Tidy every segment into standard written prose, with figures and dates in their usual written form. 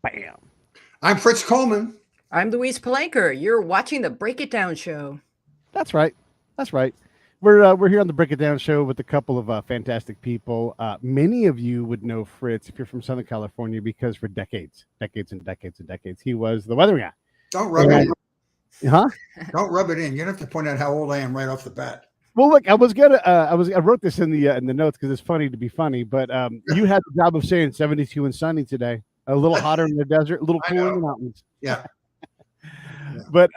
Bam. I'm Fritz Coleman. I'm Louise Palanker. You're watching the Break It Down show. That's right. That's right. We're here on the Break It Down show with a couple of fantastic people. Many of you would know Fritz if you're from Southern California because for decades, he was the weather guy. Don't rub it in. Huh? Don't rub it in. You don't have to point out how old I am right off the bat. Well, look, I wrote this in the notes because it's funny to be funny, but you had the job of saying 72 and sunny today, a little hotter in the desert, a little cooler in the mountains. Yeah. But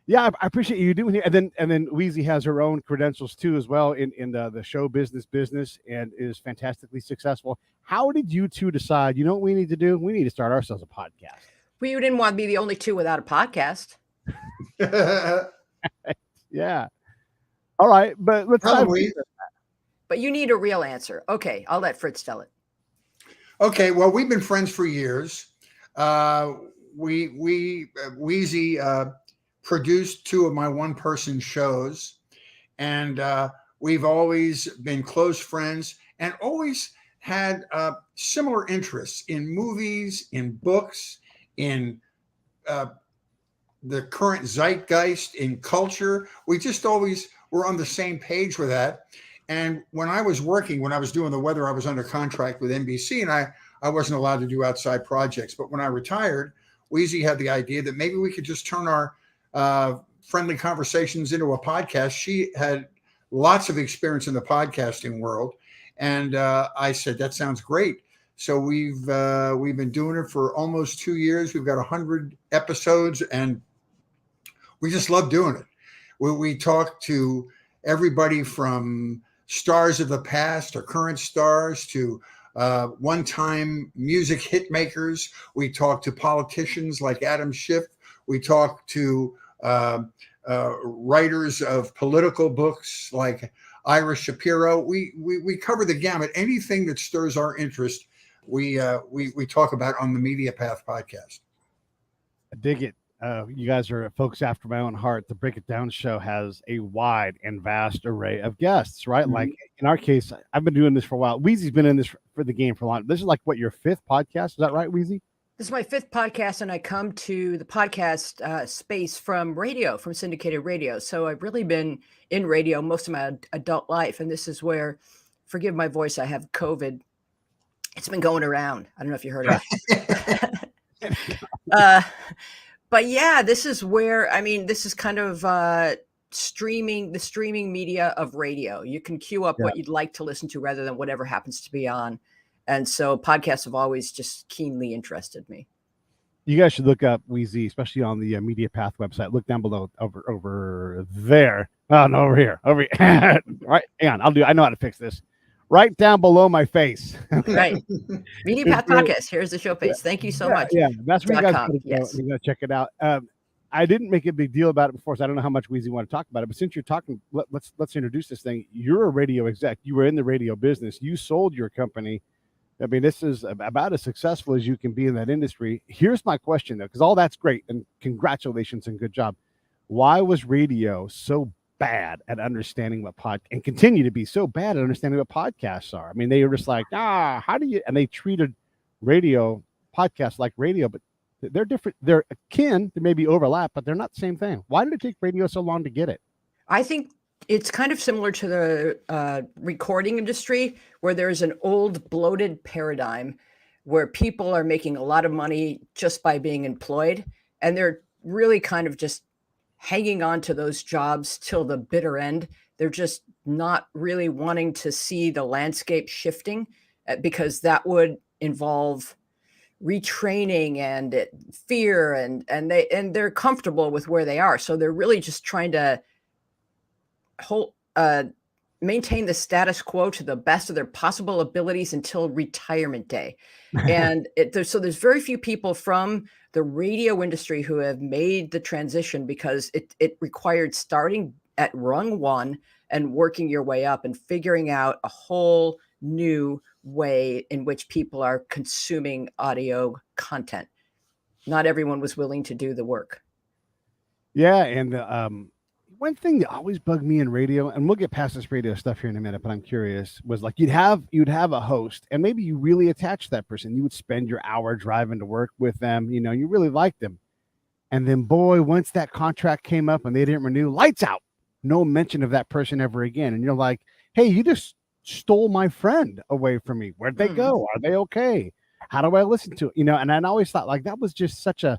yeah, I appreciate you doing it. And then Weezy has her own credentials too, as well in the show business, and is fantastically successful. How did you two decide? You know what we need to do? We need to start ourselves a podcast. We didn't want to be the only two without a podcast. Yeah. All right, but let's. But you need a real answer. Okay, I'll let Fritz tell it. Okay, well, we've been friends for years. Weezy produced two of my one-person shows, and we've always been close friends and always had similar interests in movies, in books, in the current zeitgeist, in culture. We just always were on the same page with that. And when I was doing the weather, I was under contract with NBC, and I wasn't allowed to do outside projects. But when I retired, Weezy had the idea that maybe we could just turn our friendly conversations into a podcast. She had lots of experience in the podcasting world, and I said that sounds great. So we've been doing it for almost 2 years. We've got 100 episodes, and we just love doing it. We talk to everybody from stars of the past or current stars to one-time music hit makers. We talk to politicians like Adam Schiff. We talk to writers of political books like Ira Shapiro. We cover the gamut. Anything that stirs our interest, we talk about on the Media Path podcast. I dig it. You guys are folks after my own heart. The Break It Down show has a wide and vast array of guests, right? Mm-hmm. Like in our case, I've been doing this for a while. Weezy's been in this for the game for a long. This is like what, your fifth podcast? Is that right, Weezy? This is my fifth podcast, and I come to the podcast space from radio, from syndicated radio. So I've really been in radio most of my adult life, and this is where, forgive my voice, I have COVID. It's been going around. I don't know if you heard of it. But yeah, this is where, this is kind of the streaming media of radio. You can queue up what you'd like to listen to rather than whatever happens to be on. And so podcasts have always just keenly interested me. You guys should look up Weezy, especially on the Media Path website. Look down below over there. Oh, no, over here. Right. Hang on. I know how to fix this. Right down below my face. Right. Media Path Podcast. Here's the show page. Thank you so much. Yeah, that's where you guys gotta check it out. I didn't make a big deal about it before, so I don't know how much Weezy want to talk about it. But since you're talking, let's introduce this thing. You're a radio exec. You were in the radio business. You sold your company. This is about as successful as you can be in that industry. Here's my question, though, because all that's great, and congratulations and good job. Why was radio so bad at understanding what and continue to be so bad at understanding what podcasts are? They were just like, how do you, and they treated podcasts like radio, but they're different. They're akin, there may be overlap, but they're not the same thing. Why did it take radio so long to get it? I think it's kind of similar to the recording industry, where there's an old bloated paradigm where people are making a lot of money just by being employed. And they're really kind of just hanging on to those jobs till the bitter end. They're just not really wanting to see the landscape shifting, because that would involve retraining and fear, and they're comfortable with where they are. So they're really just trying to maintain the status quo to the best of their possible abilities until retirement day. And there's very few people from the radio industry who have made the transition, because it required starting at rung one and working your way up and figuring out a whole new way in which people are consuming audio content. Not everyone was willing to do the work. Yeah. And one thing that always bugged me in radio, and we'll get past this radio stuff here in a minute, but I'm curious, was like you'd have a host, and maybe you really attached that person. You would spend your hour driving to work with them. You know, you really liked them. And then, boy, once that contract came up and they didn't renew, lights out. No mention of that person ever again. And you're like, hey, you just stole my friend away from me. Where'd they go? Are they okay? How do I listen to it? You know, and I always thought like that was just such a,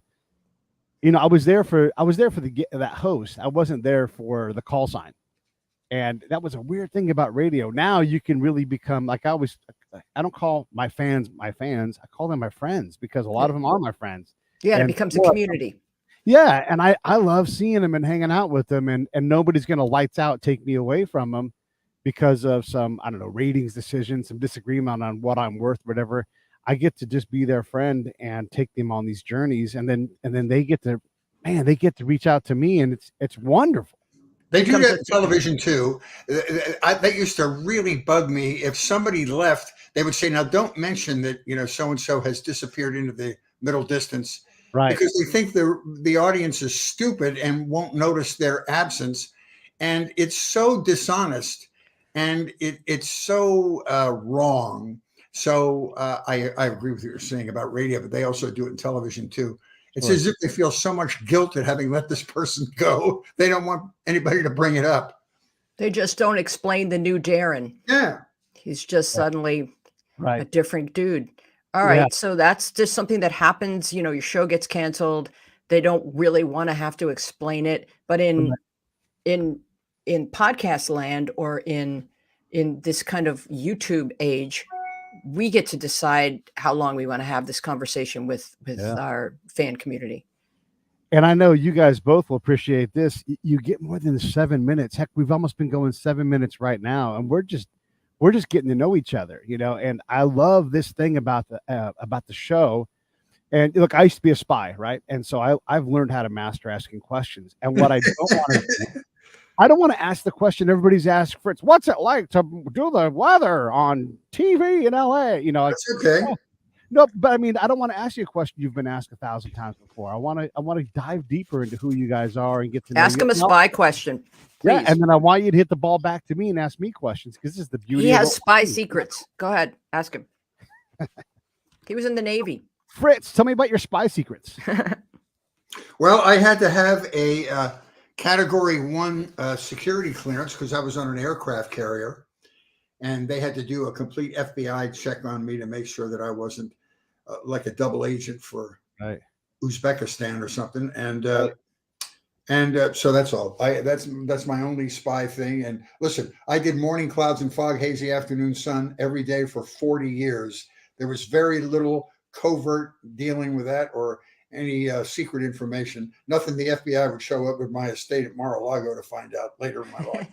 you know, I was there for that host. I wasn't there for the call sign. And that was a weird thing about radio. Now you can really become like I don't call my fans my fans. I call them my friends because a lot of them are my friends. Yeah, and it becomes a community. Yeah, and I love seeing them and hanging out with them, and nobody's going to lights out take me away from them because of some, I don't know, ratings decision, some disagreement on what I'm worth, whatever. I get to just be their friend and take them on these journeys, and then they get to reach out to me, and it's wonderful. They do that in television too. That used to really bug me. If somebody left, they would say, now don't mention that, you know, so-and-so has disappeared into the middle distance. Right. Because they think the audience is stupid and won't notice their absence. And it's so dishonest and it's so wrong. So I agree with what you're saying about radio, but they also do it in television too. It's as if they feel so much guilt at having let this person go. They don't want anybody to bring it up. They just don't explain the new Darren. Yeah. He's just suddenly a different dude. All right. So that's just something that happens. You know, your show gets canceled. They don't really want to have to explain it. But in podcast land or in this kind of YouTube age, we get to decide how long we want to have this conversation with our fan community. And I know you guys both will appreciate this. You get more than 7 minutes. Heck, we've almost been going 7 minutes right now, and we're just getting to know each other, you know. And I love this thing about the show. And look, I used to be a spy, right? And so I've learned how to master asking questions. And what I don't want to do, I don't want to ask the question everybody's asked Fritz, what's it like to do the weather on TV in LA? You know, that's okay. No, but I mean, I don't want to ask you a question you've been asked 1,000 times before. I want to dive deeper into who you guys are and get to know ask them a spy question. Please. Yeah, and then I want you to hit the ball back to me and ask me questions because this is the beauty. He has spy secrets. Go ahead, ask him. He was in the Navy. Fritz, tell me about your spy secrets. Well, I had to have a Category 1 security clearance because I was on an aircraft carrier, and they had to do a complete FBI check on me to make sure that I wasn't like a double agent for Uzbekistan or something. And so that's all. That's my only spy thing. And listen, I did morning clouds and fog, hazy afternoon sun every day for 40 years. There was very little covert dealing with that or any secret information. Nothing the FBI would show up at my estate at Mar-a-Lago to find out later in my life.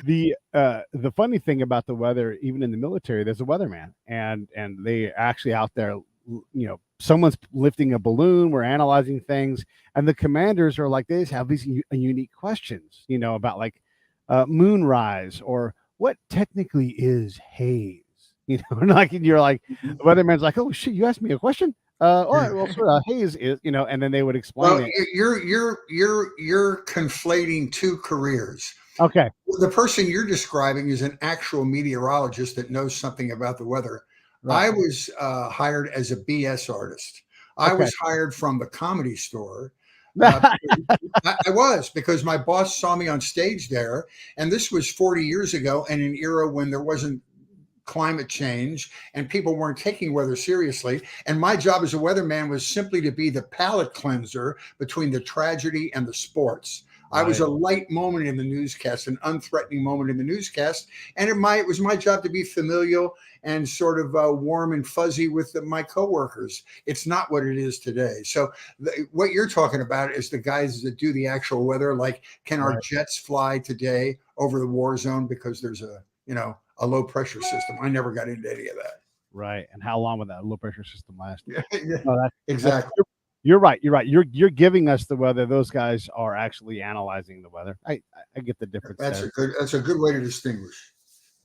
The funny thing about the weather, even in the military, there's a weatherman, and they actually out there, you know, someone's lifting a balloon, we're analyzing things, and the commanders are like, they just have these unique questions, you know, about like moonrise or what technically is haze, you know, and like you're like, the weatherman's like, oh shit, you asked me a question. All right, well, sort of haze is, you know, and then they would explain it. You're conflating two careers. Okay. The person you're describing is an actual meteorologist that knows something about the weather. Right. I was hired as a BS artist. I was hired from the Comedy Store. I was, because my boss saw me on stage there, and this was 40 years ago in an era when there wasn't climate change and people weren't taking weather seriously. And my job as a weatherman was simply to be the palate cleanser between the tragedy and the sports. Right. I was a light moment in the newscast, an unthreatening moment in the newscast. And it was my job to be familial and sort of warm and fuzzy with my coworkers. It's not what it is today. So what you're talking about is the guys that do the actual weather, like, can our jets fly today over the war zone because there's a low pressure system? I never got into any of that. Right. And how long would that low pressure system last? Yeah, exactly. You're right. You're giving us the weather. Those guys are actually analyzing the weather. I get the difference. That's a good way to distinguish.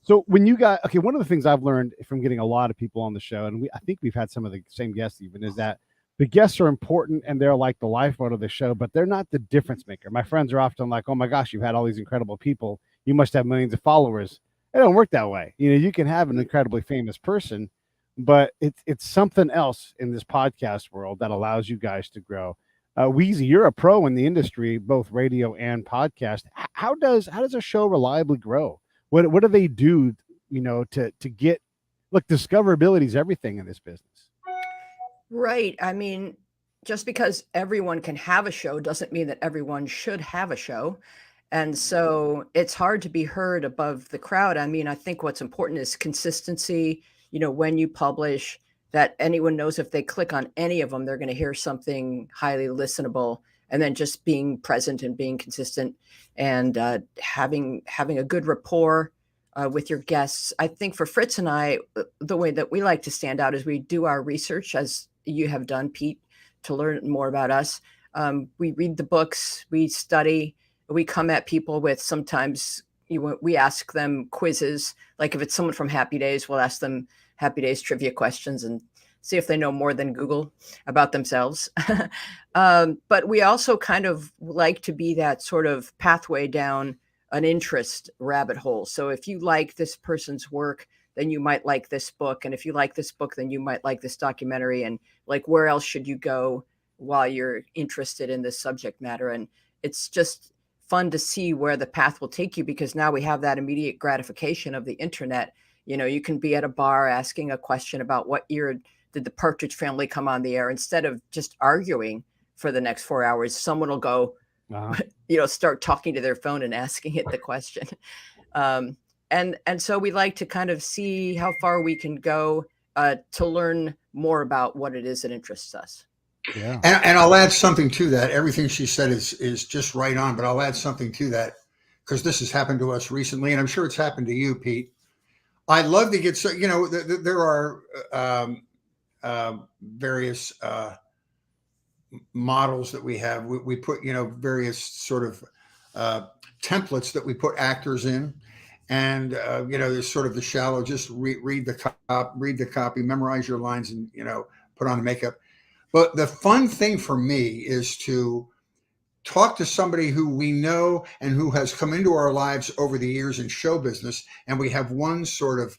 So when you got, one of the things I've learned from getting a lot of people on the show, and I think we've had some of the same guests even, is that the guests are important and they're like the lifeboat of the show, but they're not the difference maker. My friends are often like, oh my gosh, you've had all these incredible people. You must have millions of followers. It don't work that way. You know, you can have an incredibly famous person, but it's something else in this podcast world that allows you guys to grow. Weezy, you're a pro in the industry, both radio and podcast. How does a show reliably grow? What do they do, you know, to get, look, discoverability is everything in this business. Right. I mean, just because everyone can have a show doesn't mean that everyone should have a show. And so it's hard to be heard above the crowd. I mean, I think what's important is consistency, you know, when you publish, that anyone knows if they click on any of them, they're going to hear something highly listenable, and then just being present and being consistent and having a good rapport with your guests. I think for Fritz and I, the way that we like to stand out is we do our research, as you have done, Pete, to learn more about us. We read the books, we study, we come at people with, sometimes we ask them quizzes. Like if it's someone from Happy Days, we'll ask them Happy Days trivia questions and see if they know more than Google about themselves. But we also kind of like to be that sort of pathway down an interest rabbit hole. So if you like this person's work, then you might like this book. And if you like this book, then you might like this documentary. And like, where else should you go while you're interested in this subject matter? And it's just fun to see where the path will take you, because now we have that immediate gratification of the internet. You know, you can be at a bar asking a question about what year did the Partridge Family come on the air. Instead of just arguing for the next 4 hours, someone will go, you know, start talking to their phone and asking it the question. And so we like to kind of see how far we can go to learn more about what it is that interests us. Yeah. And I'll add something to that. Everything she said is just right on, but I'll add something to that, because this has happened to us recently, and I'm sure it's happened to you, Pete. I'd love to get, you know, there are various models that we have. We put, you know, various sort of templates that we put actors in. And, you know, there's sort of the shallow, just read the copy, memorize your lines, and, you know, put on the makeup. But the fun thing for me is to talk to somebody who we know and who has come into our lives over the years in show business, and we have one sort of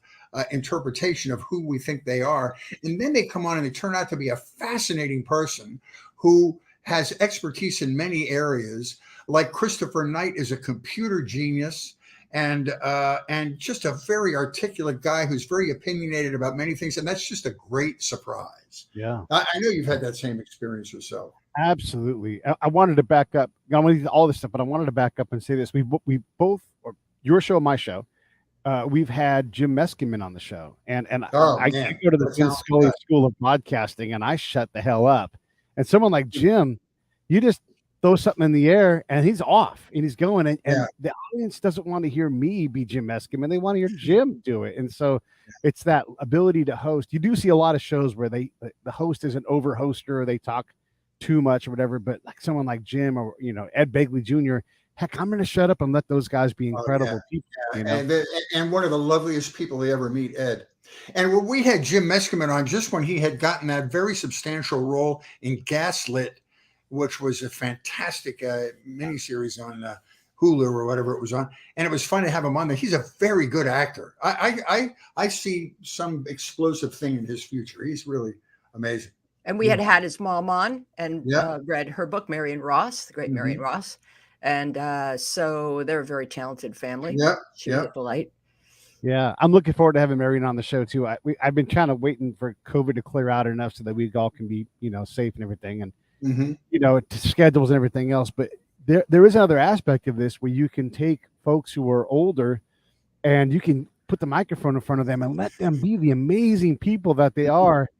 interpretation of who we think they are. And then they come on and they turn out to be a fascinating person who has expertise in many areas. Like Christopher Knight is a computer genius and just a very articulate guy who's very opinionated about many things. And that's just a great surprise. Yeah. I know you've had that same experience yourself. Absolutely. I wanted to back up. I want to do all this stuff, but I wanted to back up and say this. We both, or your show, my show, we've had Jim Meskimen on the show, and I go to the Vince Scully School of Podcasting, and I shut the hell up. And someone like Jim, you just throw something in the air, and he's off, and he's going, and the audience doesn't want to hear me be Jim Meskimen. They want to hear Jim do it. And so it's that ability to host. You do see a lot of shows where the host is an over hoster, or they talk too much or whatever, but like someone like Jim or, you know, Ed Bagley Jr., heck, I'm going to shut up and let those guys be incredible people. You know? And one of the loveliest people they ever meet, Ed. And when we had Jim Meskimen on, just when he had gotten that very substantial role in Gaslit, which was a fantastic miniseries on Hulu or whatever it was on, and it was fun to have him on there. He's a very good actor. I see some explosive thing in his future. He's really amazing. And we had his mom on and read her book, Marion Ross, the great Marion Ross. And so they're a very talented family. She was a delight. Yeah, I'm looking forward to having Marion on the show too. I've been kind of waiting for COVID to clear out enough so that we all can be, you know, safe and everything, and you know, schedules and everything else. But there is another aspect of this where you can take folks who are older, and you can put the microphone in front of them and let them be the amazing people that they are.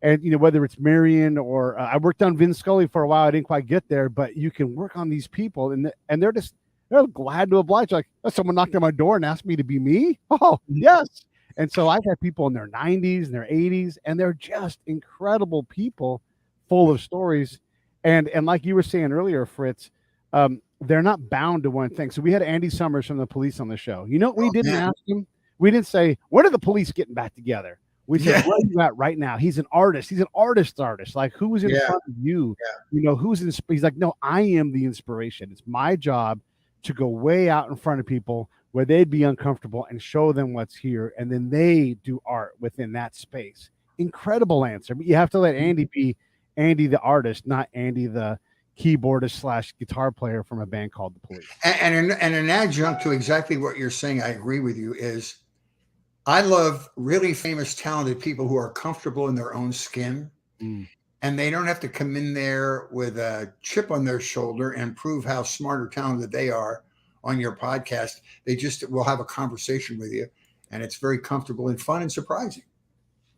And, you know, whether it's Marion or I worked on Vince Scully for a while. I didn't quite get there, but you can work on these people, and they're glad to oblige. Like, someone knocked on my door and asked me to be me. Oh, yes. And so I've had people in their 90s and their 80s, and they're just incredible people full of stories. And like you were saying earlier, Fritz, they're not bound to one thing. So we had Andy Summers from the Police on the show. You know what we didn't ask him? We didn't say, when are the Police getting back together? We said, where are you at right now? He's an artist. He's an artist. Like, who's in front of you? You know, who's in? He's like, no, I am the inspiration. It's my job to go way out in front of people where they'd be uncomfortable and show them what's here. And then they do art within that space. Incredible answer. But you have to let Andy be Andy the artist, not Andy the keyboardist / guitar player from a band called The Police. And an adjunct to exactly what you're saying, I agree with you, is I love really famous, talented people who are comfortable in their own skin. And they don't have to come in there with a chip on their shoulder and prove how smart or talented they are on your podcast. They just will have a conversation with you, and it's very comfortable and fun and surprising.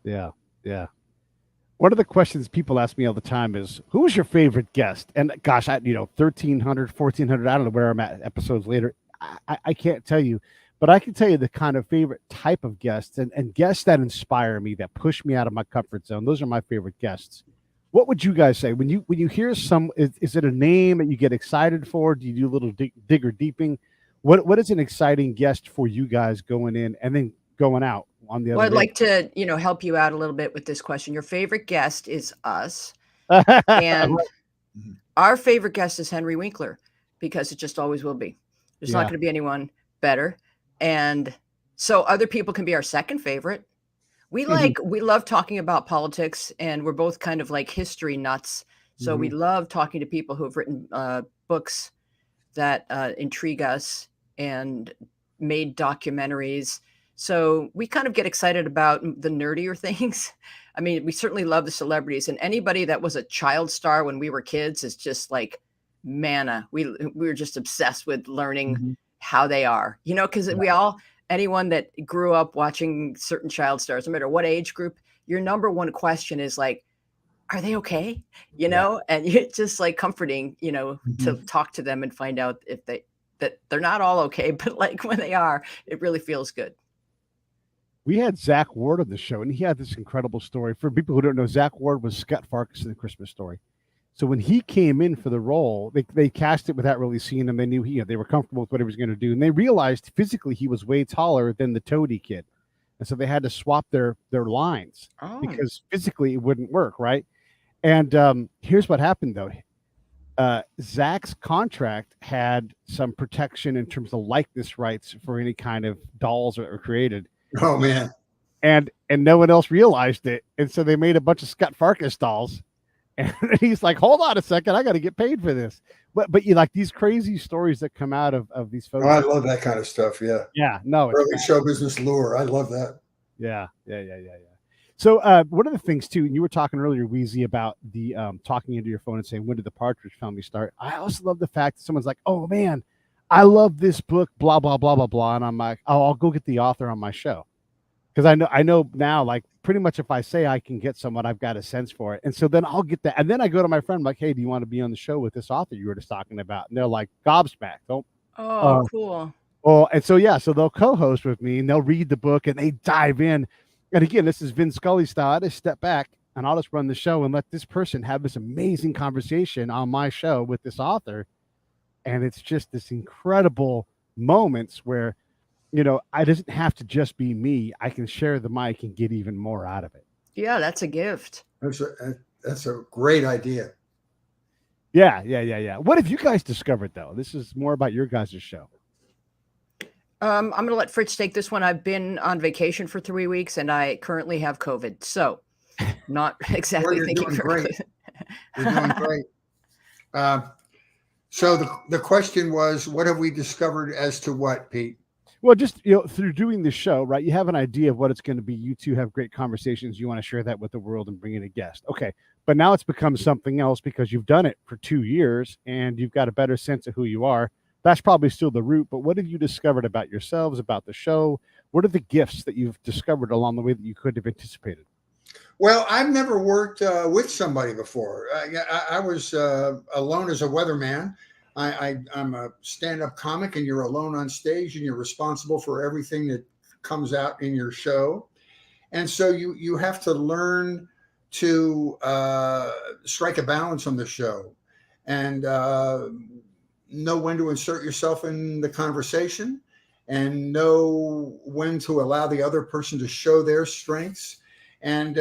Yeah. One of the questions people ask me all the time is, who is your favorite guest? And gosh, 1,300, 1,400, I don't know where I'm at episodes later. I can't tell you, but I can tell you the kind of favorite type of guests and guests that inspire me, that push me out of my comfort zone. Those are my favorite guests. What would you guys say when you hear some? Is it a name that you get excited for? Do you do a little digger deeping? What is an exciting guest for you guys going in and then going out on the other? Well, I'd like to help you out a little bit with this question. Your favorite guest is us, and our favorite guest is Henry Winkler, because it just always will be. There's not going to be anyone better, and so other people can be our second favorite. We love talking about politics, and we're both kind of like history nuts. So we love talking to people who have written books that intrigue us and made documentaries. So we kind of get excited about the nerdier things. I mean, we certainly love the celebrities, and anybody that was a child star when we were kids is just like manna. We were just obsessed with learning how they are, because anyone that grew up watching certain child stars, no matter what age group, your number one question is like, are they okay? And it's just like comforting, to talk to them and find out that they're not all okay, but like when they are, it really feels good. We had Zach Ward on the show, and he had this incredible story. For people who don't know, Zach Ward was Scott Farkas in The Christmas Story. So when he came in for the role, they cast it without really seeing him. They knew they were comfortable with what he was going to do, and they realized physically he was way taller than the Toady kid, and so they had to swap their lines because physically it wouldn't work, right? And here's what happened though: Zach's contract had some protection in terms of likeness rights for any kind of dolls that were created. Oh man! And no one else realized it, and so they made a bunch of Scott Farkas dolls. And he's like, hold on a second, I got to get paid for this. But you like these crazy stories that come out of these folks. Oh, I love that kind of stuff. Yeah. Yeah. No. Early show business lure. I love that. Yeah. So one of the things too, and you were talking earlier, Weezy, about the talking into your phone and saying, when did the Partridge Family start? I also love the fact that someone's like, oh man, I love this book, blah, blah, blah, blah, blah. And I'm like, oh, I'll go get the author on my show. Because I know now, like pretty much if I say I can get someone, I've got a sense for it. And so then I'll get that. And then I go to my friend, I'm like, hey, do you want to be on the show with this author you were just talking about? And they're like gobsmacked. Cool. Oh, and so, so they'll co-host with me and they'll read the book and they dive in. And again, this is Vin Scully style. I just step back and I'll just run the show and let this person have this amazing conversation on my show with this author. And it's just this incredible moments where, it doesn't have to just be me. I can share the mic and get even more out of it. Yeah, that's a gift. That's a great idea. Yeah. What have you guys discovered, though? This is more about your guys' show. I'm going to let Fritz take this one. I've been on vacation for 3 weeks, and I currently have COVID. So not exactly thinking great. You're doing great. So the question was, what have we discovered as to what, Pete? Well, just, through doing this show, right, you have an idea of what it's going to be. You two have great conversations. You want to share that with the world and bring in a guest. Okay. But now it's become something else because you've done it for 2 years and you've got a better sense of who you are. That's probably still the root, but what have you discovered about yourselves, about the show? What are the gifts that you've discovered along the way that you could have anticipated? Well, I've never worked with somebody before. I was alone as a weatherman. I'm a stand-up comic, and you're alone on stage, and you're responsible for everything that comes out in your show. And so you have to learn to strike a balance on the show and know when to insert yourself in the conversation and know when to allow the other person to show their strengths. And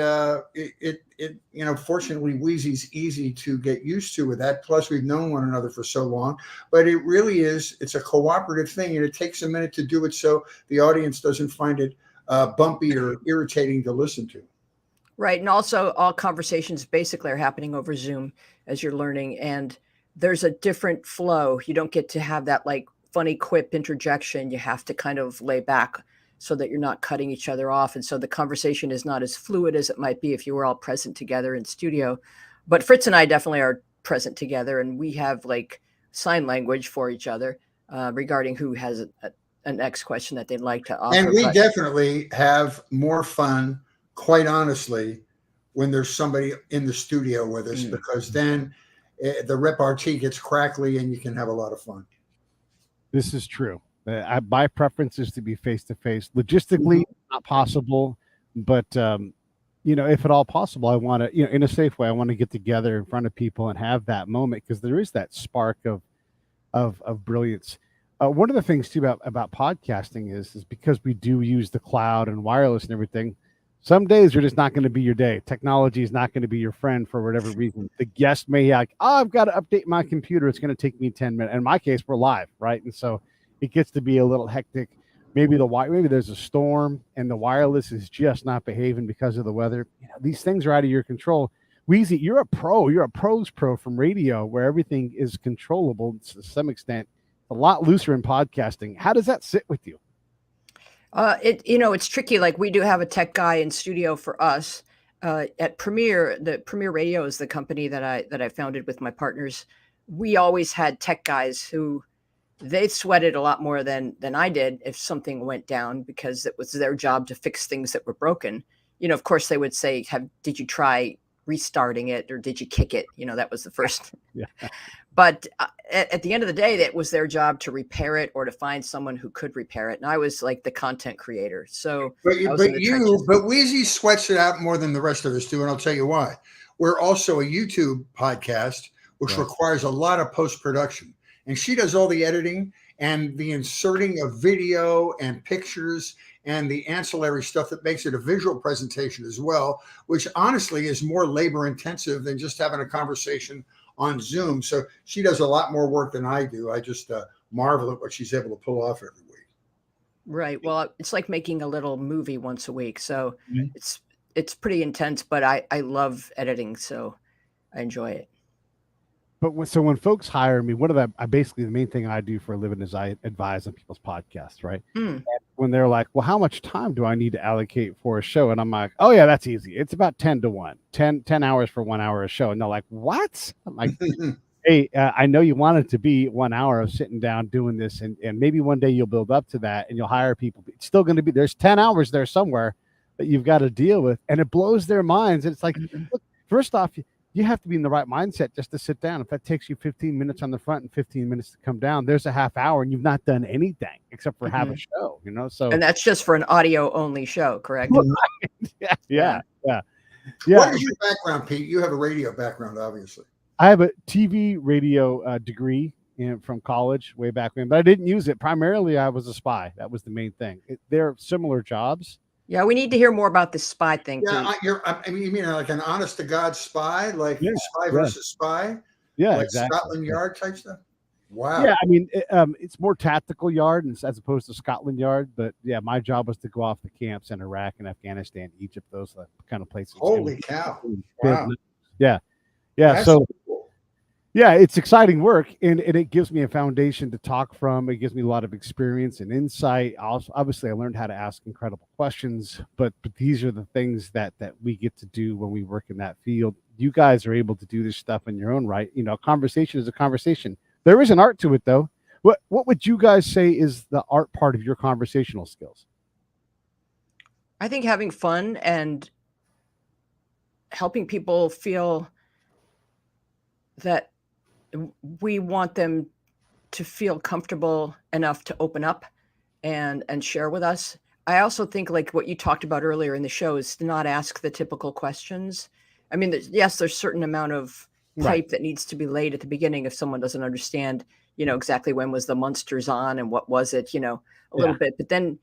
fortunately, Weezy's easy to get used to with that. Plus, we've known one another for so long. But it really it's a cooperative thing, and it takes a minute to do it so the audience doesn't find it bumpy or irritating to listen to. Right. And also, all conversations basically are happening over Zoom as you're learning. And there's a different flow. You don't get to have that like funny quip interjection. You have to kind of lay back so that you're not cutting each other off. And so the conversation is not as fluid as it might be if you were all present together in studio. But Fritz and I definitely are present together, and we have like sign language for each other regarding who has an next question that they'd like to offer. And we definitely have more fun, quite honestly, when there's somebody in the studio with us, because then the repartee gets crackly and you can have a lot of fun. This is true. My preference is to be face-to-face. Logistically, not possible, but if at all possible, I want to, in a safe way, I want to get together in front of people and have that moment, because there is that spark of brilliance. One of the things too about podcasting is because we do use the cloud and wireless and everything. Some days are just not going to be your day. Technology is not going to be your friend for whatever reason. The guest may like, I've got to update my computer. It's going to take me 10 minutes. In my case, we're live, right? And so it gets to be a little hectic. Maybe there's a storm and the wireless is just not behaving because of the weather. These things are out of your control. Weezy, you're a pro. You're a pro's pro from radio, where everything is controllable to some extent. A lot looser in podcasting. How does that sit with you? It's tricky. Like, we do have a tech guy in studio for us at Premier. The Premier Radio is the company that I founded with my partners. We always had tech guys who they sweated a lot more than I did if something went down, because it was their job to fix things that were broken. Of course they would say, did you try restarting it, or did you kick it? That was the first. Yeah. But at the end of the day, that was their job to repair it or to find someone who could repair it. And I was like the content creator. So, but Weezy sweats it out more than the rest of us do. And I'll tell you why. We're also a YouTube podcast, which requires a lot of post-production. And she does all the editing and the inserting of video and pictures and the ancillary stuff that makes it a visual presentation as well, which honestly is more labor intensive than just having a conversation on Zoom. So she does a lot more work than I do. I just marvel at what she's able to pull off every week. Right. Well, it's like making a little movie once a week. So it's pretty intense, but I love editing, so I enjoy it. But when folks hire me, basically the main thing I do for a living is I advise on people's podcasts, right? When they're like, well, how much time do I need to allocate for a show? And I'm like, oh yeah, that's easy. It's about 10 to 1, 10 hours for 1 hour a show. And they're like, what? I'm like, hey, I know you want it to be 1 hour of sitting down doing this. And maybe one day you'll build up to that and you'll hire people. It's still going to be, there's 10 hours there somewhere that you've got to deal with. And it blows their minds. And it's like, look, first off, you have to be in the right mindset just to sit down. If that takes you 15 minutes on the front and 15 minutes to come down, there's a half hour and you've not done anything except for have a show, So, and that's just for an audio only show, correct? Yeah. What is your background, Pete? You have a radio background, obviously. I have a TV radio degree from college way back when, but I didn't use it. Primarily, I was a spy. That was the main thing. They're similar jobs. Yeah, we need to hear more about the spy thing. Yeah, you mean like an honest to God spy, like spy versus spy? Yeah, like exactly. Scotland Yard type stuff. Wow. Yeah, I mean, it's more tactical Yard as opposed to Scotland Yard. But yeah, my job was to go off the camps in Iraq and Afghanistan, Egypt, those kind of places. Holy cow! Wow. Yeah. That's so. Cool. Yeah, it's exciting work, and it gives me a foundation to talk from. It gives me a lot of experience and insight. Also, obviously, I learned how to ask incredible questions, but these are the things that we get to do when we work in that field. You guys are able to do this stuff in your own right. A conversation is a conversation. There is an art to it, though. What would you guys say is the art part of your conversational skills? I think having fun and helping people feel that we want them to feel comfortable enough to open up and share with us. I also think, like what you talked about earlier in the show, is to not ask the typical questions. I mean, there's a certain amount of pipe that needs to be laid at the beginning if someone doesn't understand, exactly when was the Munsters on and what was it, a little bit. But then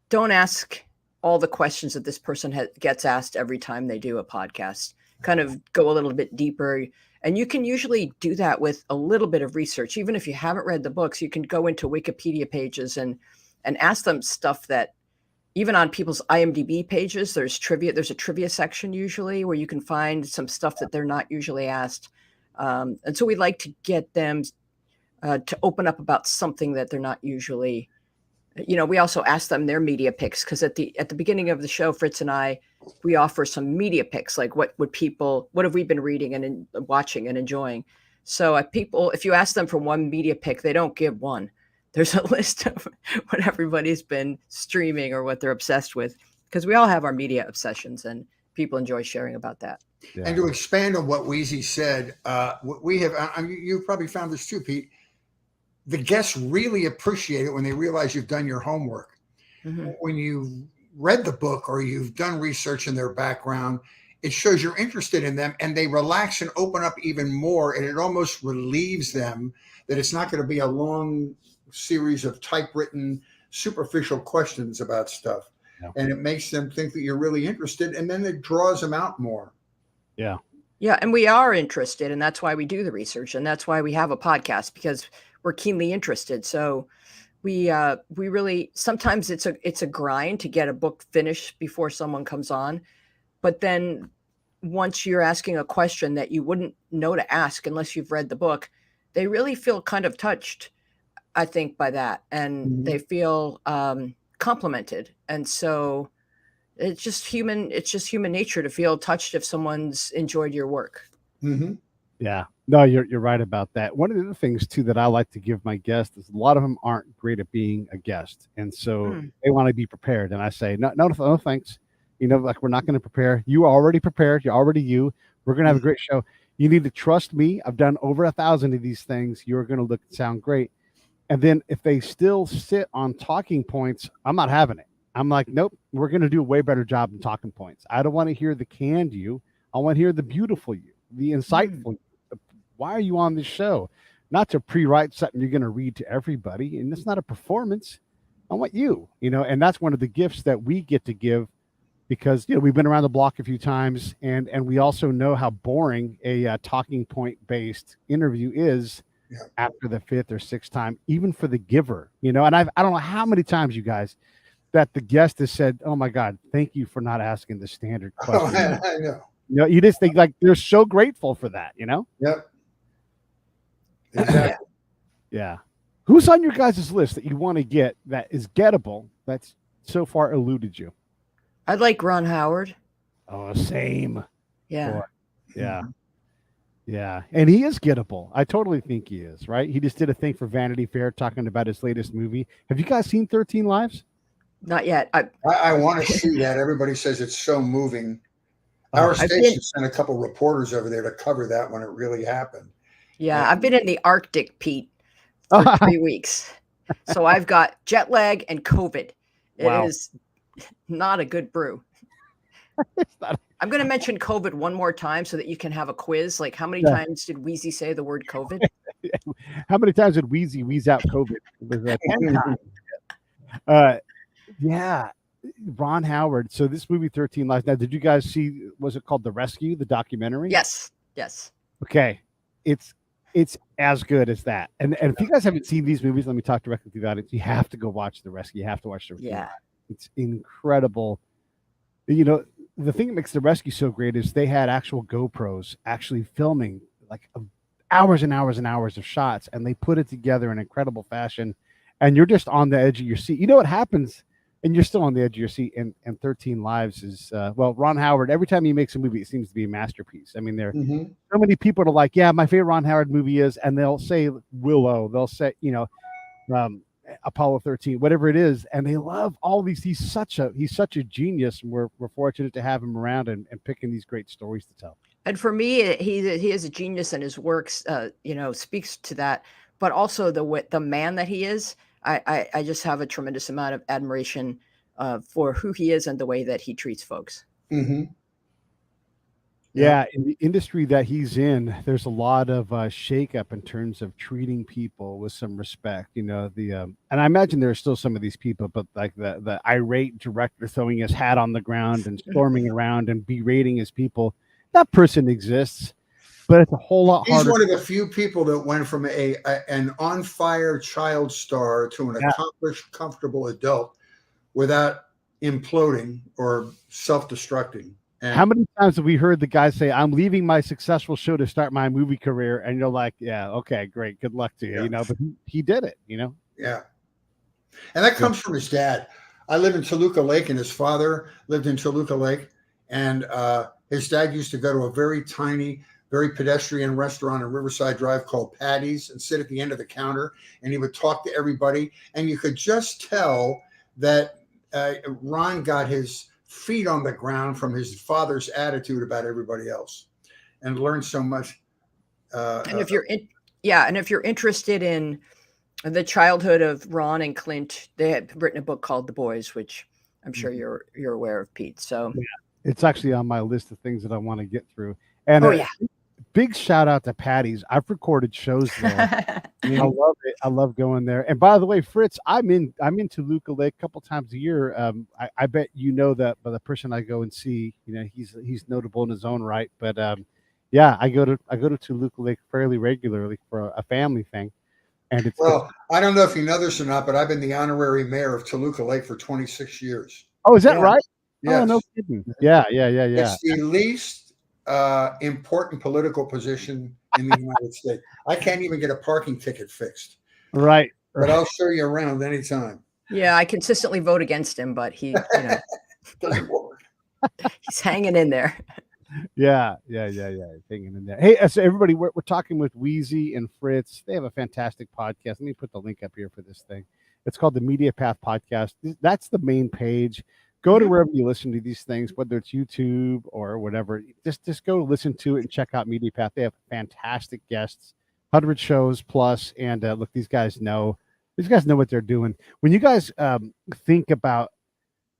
don't ask all the questions that this person gets asked every time they do a podcast, kind of go a little bit deeper. And you can usually do that with a little bit of research. Even if you haven't read the books, you can go into Wikipedia pages and ask them stuff that, even on people's IMDb pages, there's trivia. There's a trivia section usually where you can find some stuff that they're not usually asked. And so we like to get them to open up about something that they're not usually, we also ask them their media picks, because at the beginning of the show, Fritz and I, we offer some media picks, like what have we been reading and watching and enjoying. So if you ask them for one media pick, they don't give one. There's a list of what everybody's been streaming or what they're obsessed with, because we all have our media obsessions and people enjoy sharing about that. Yeah. And to expand on what Weezy said, we have, you've probably found this too, Pete, the guests really appreciate it when they realize you've done your homework. Mm-hmm. When you've read the book or you've done research in their background, it shows you're interested in them, and they relax and open up even more. And it almost relieves them that it's not going to be a long series of typewritten, superficial questions about stuff. Yeah. And it makes them think that you're really interested, and then it draws them out more. Yeah. Yeah. And we are interested, and that's why we do the research, and that's why we have a podcast, because we're keenly interested. So we really, sometimes it's a grind to get a book finished before someone comes on. But then once you're asking a question that you wouldn't know to ask unless you've read the book, they really feel kind of touched, I think, by that. And mm-hmm. they feel complimented. And so it's just human nature to feel touched if someone's enjoyed your work. Mm-hmm. Yeah, no, you're right about that. One of the other things too that I like to give my guests is a lot of them aren't great at being a guest, and so they want to be prepared. And I say, no, thanks. Like, we're not going to prepare. You are already prepared. You're already you. We're going to have a great show. You need to trust me. I've done over 1,000 of these things. You're going to look and sound great. And then if they still sit on talking points, I'm not having it. I'm like, nope, we're going to do a way better job in talking points. I don't want to hear the canned you. I want to hear the beautiful you, the insightful you. Why are you on this show? Not to pre-write something you're going to read to everybody. And it's not a performance. I want you, and that's one of the gifts that we get to give, because, we've been around the block a few times, and we also know how boring a talking point based interview is. Yeah. After the 5th or 6th time, even for the giver, and I don't know how many times, you guys, that the guest has said, "Oh my God, thank you for not asking the standard question." I know. You just think, like, they're so grateful for that, Yep. Exactly. Yeah. Who's on your guys' list that you want to get that is gettable that's so far eluded you? I'd like Ron Howard. Oh, same. Yeah. Boy. Yeah. Yeah. And he is gettable. I totally think he is, right? He just did a thing for Vanity Fair talking about his latest movie. Have you guys seen 13 Lives? Not yet. I want to see that. Everybody says it's so moving. Our station sent a couple reporters over there to cover that when it really happened. Yeah, I've been in the Arctic, Pete, for 3 weeks. So I've got jet lag and COVID. It is not a good brew. I'm going to mention COVID one more time so that you can have a quiz. Like, how many times did Weezy say the word COVID? How many times did Weezy wheeze out COVID? Was that 10 times? Yeah. Ron Howard. So this movie 13 Lives. Now, did you guys see, was it called The Rescue, the documentary? Yes. Okay. It's as good as that. And if you guys haven't seen these movies, let me talk directly to the audience. You have to go watch The Rescue. You have to watch The Rescue. Yeah. It's incredible. The thing that makes The Rescue so great is they had actual GoPros actually filming like hours and hours and hours of shots, and they put it together in incredible fashion. And you're just on the edge of your seat. You know what happens, and you're still on the edge of your seat. And 13 Lives is, Ron Howard, every time he makes a movie, it seems to be a masterpiece. I mean, there are so many people are like, yeah, my favorite Ron Howard movie is, and they'll say Willow, they'll say, Apollo 13, whatever it is, and they love all these. He's such a genius, and we're fortunate to have him around and picking these great stories to tell. And for me, he is a genius, and his works speaks to that, but also the man that he is. I just have a tremendous amount of admiration for who he is and the way that he treats folks. Mm-hmm. Yeah, in the industry that he's in, there's a lot of shakeup in terms of treating people with some respect. And I imagine there are still some of these people, but like the irate director throwing his hat on the ground and storming around and berating his people, that person exists, but it's a whole lot harder. He's one of the few people that went from an on fire child star to an accomplished, comfortable adult without imploding or self-destructing. And how many times have we heard the guy say, "I'm leaving my successful show to start my movie career," and you're like, "Yeah, okay, great, good luck to you," But he did it, Yeah, and that comes from his dad. I live in Toluca Lake, and his father lived in Toluca Lake, and his dad used to go to a very tiny, very pedestrian restaurant on Riverside Drive called Patty's and sit at the end of the counter, and he would talk to everybody, and you could just tell that Ron got his feet on the ground from his father's attitude about everybody else, and learned so much. And if you're interested in the childhood of Ron and Clint, they had written a book called The Boys, which I'm sure you're aware of, Pete. So it's actually on my list of things that I want to get through. And big shout out to Patty's. I've recorded shows there. I love it. I love going there. And by the way, Fritz, I'm in Toluca Lake a couple times a year. I bet that by the person I go and see, he's notable in his own right. But I go to Toluca Lake fairly regularly for a family thing. And I don't know if you know this or not, but I've been the honorary mayor of Toluca Lake for 26 years. Oh, is that right? Yes. Oh, no kidding. Yeah. It's the least important political position in the United States. I can't even get a parking ticket fixed. Right. But I'll show you around anytime. Yeah, I consistently vote against him, but he, doesn't work. He's hanging in there. Yeah. Hanging in there. Hey, so everybody, we're talking with Weezy and Fritz. They have a fantastic podcast. Let me put the link up here for this thing. It's called the Media Path Podcast. That's the main page. Go to wherever you listen to these things, whether it's YouTube or whatever. Just go listen to it and check out Media Path. They have fantastic guests, 100 shows plus. And look, these guys know what they're doing. When you guys think about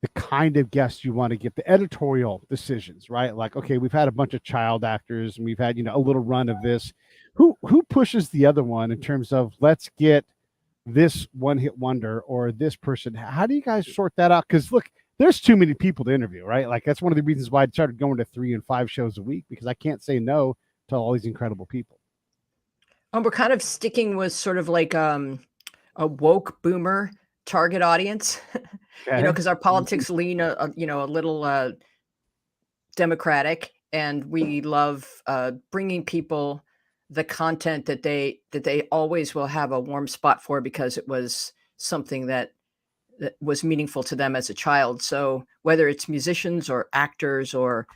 the kind of guests you want to get, the editorial decisions, right? Like, okay, we've had a bunch of child actors and we've had, a little run of this. Who pushes the other one in terms of let's get this one hit wonder or this person? How do you guys sort that out? Because look, there's too many people to interview, right? Like that's one of the reasons why I started going to 3 and 5 shows a week, because I can't say no to all these incredible people. We're kind of sticking with sort of like a woke boomer target audience, because our politics lean a little democratic, and we love bringing people the content that they always will have a warm spot for, because it was something that was meaningful to them as a child. So whether it's musicians or actors or